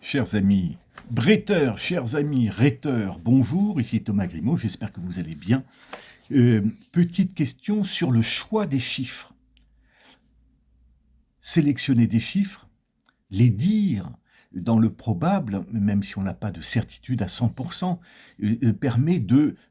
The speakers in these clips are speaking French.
Chers amis bretteurs, chers amis rhéteurs, bonjour, ici Thomas Grimaud, j'espère que vous allez bien. Petite question sur le choix des chiffres. Sélectionner des chiffres, les dire dans le probable, même si on n'a pas de certitude à 100%, permet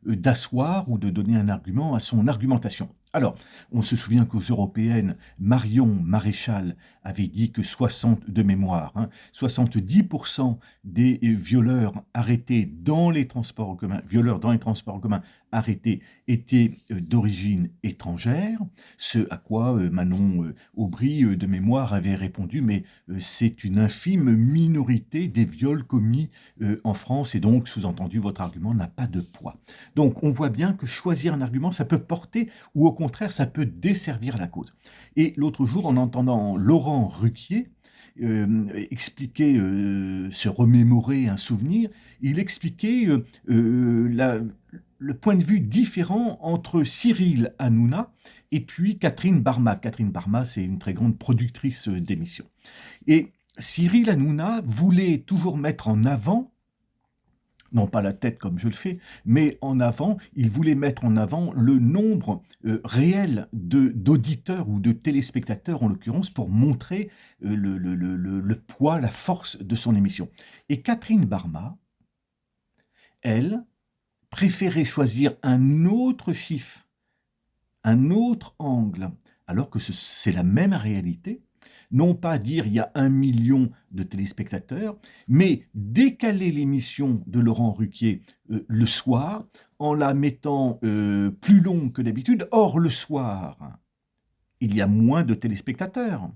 d'asseoir ou de donner un argument à son argumentation. Alors, on se souvient qu'aux européennes, Marion Maréchal avait dit que 70% des violeurs arrêtés dans les transports en commun, arrêtés étaient d'origine étrangère, ce à quoi Manon Aubry de mémoire avait répondu, mais c'est une infime minorité des viols commis en France, et donc, sous-entendu, votre argument n'a pas de poids. Donc, on voit bien que choisir un argument, ça peut porter, ou au contraire, ça peut desservir la cause. Et l'autre jour, en entendant Laurent Ruquier expliquer, se remémorer un souvenir, il expliquait le point de vue différent entre Cyril Hanouna et puis Catherine Barma. Catherine Barma, c'est une très grande productrice d'émissions. Et Cyril Hanouna voulait toujours mettre en avant, non pas la tête comme je le fais, mais en avant, il voulait mettre en avant le nombre réel d'auditeurs ou de téléspectateurs, en l'occurrence, pour montrer le poids, la force de son émission. Et Catherine Barma, elle, préférait choisir un autre chiffre, un autre angle, alors que c'est la même réalité. Non pas dire il y a 1 million de téléspectateurs, mais décaler l'émission de Laurent Ruquier le soir en la mettant plus longue que d'habitude. Or, le soir, il y a moins de téléspectateurs.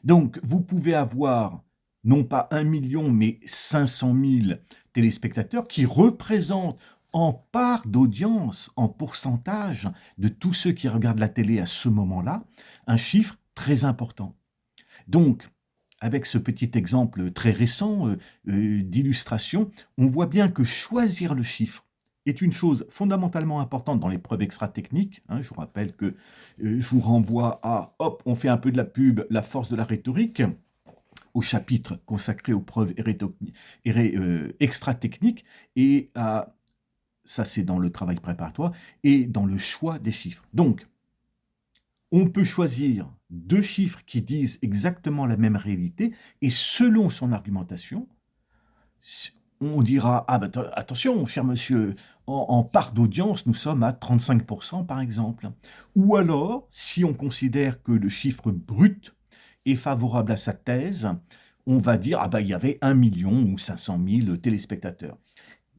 Donc, vous pouvez avoir non pas 1 million, mais 500 000 téléspectateurs qui représentent en part d'audience, en pourcentage de tous ceux qui regardent la télé à ce moment-là, un chiffre très important. Donc, avec ce petit exemple très récent d'illustration, on voit bien que choisir le chiffre est une chose fondamentalement importante dans les preuves extra-techniques. Je vous rappelle que je vous renvoie à, hop, on fait un peu de la pub, la force de la rhétorique, au chapitre consacré aux preuves extra-techniques, et à, ça c'est dans le travail préparatoire, et dans le choix des chiffres. Donc, on peut choisir deux chiffres qui disent exactement la même réalité, et selon son argumentation, on dira « Ah ben attention, cher monsieur, en part d'audience, nous sommes à 35% par exemple. » Ou alors, si on considère que le chiffre brut est favorable à sa thèse, on va dire « Ah ben il y avait 1 million ou 500 000 téléspectateurs. »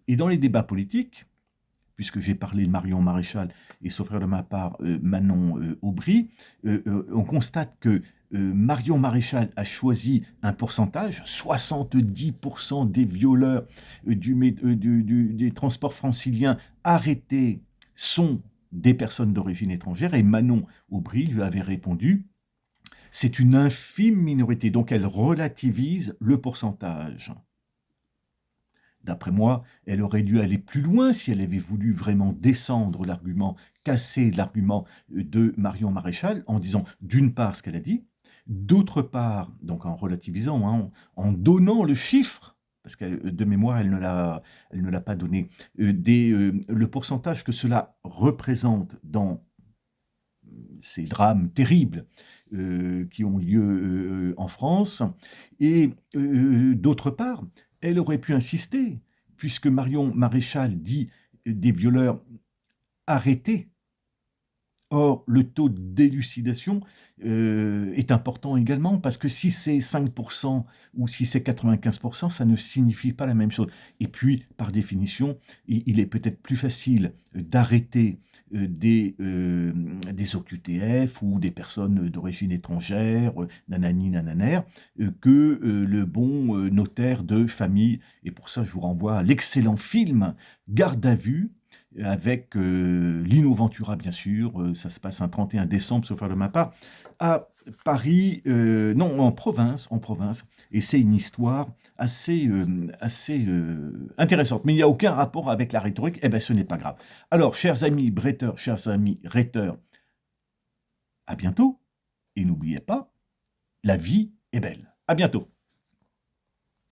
Et dans les débats politiques, puisque j'ai parlé de Marion Maréchal et sauf erreur de ma part Manon Aubry, on constate que Marion Maréchal a choisi un pourcentage, 70% des violeurs des transports franciliens arrêtés sont des personnes d'origine étrangère, et Manon Aubry lui avait répondu « c'est une infime minorité », donc elle relativise le pourcentage. D'après moi, elle aurait dû aller plus loin si elle avait voulu vraiment descendre l'argument, casser l'argument de Marion Maréchal en disant d'une part ce qu'elle a dit, d'autre part, donc en relativisant, en donnant le chiffre, parce que de mémoire elle ne l'a pas donné, le pourcentage que cela représente dans ces drames terribles qui ont lieu en France, et d'autre part, elle aurait pu insister, puisque Marion Maréchal dit des violeurs arrêtés. Or, le taux d'élucidation est important également, parce que si c'est 5% ou si c'est 95%, ça ne signifie pas la même chose. Et puis, par définition, il est peut-être plus facile d'arrêter des OQTF ou des personnes d'origine étrangère, nanani nananaire, que le bon notaire de famille. Et pour ça, je vous renvoie à l'excellent film Garde à vue, avec Lino Ventura, bien sûr. Ça se passe un 31 décembre, sauf erreur de ma part, à Paris, non, en province, et c'est une histoire assez intéressante. Mais il n'y a aucun rapport avec la rhétorique, eh bien ce n'est pas grave. Alors, chers amis bretteurs, chers amis rhéteurs, à bientôt, et n'oubliez pas, la vie est belle. À bientôt.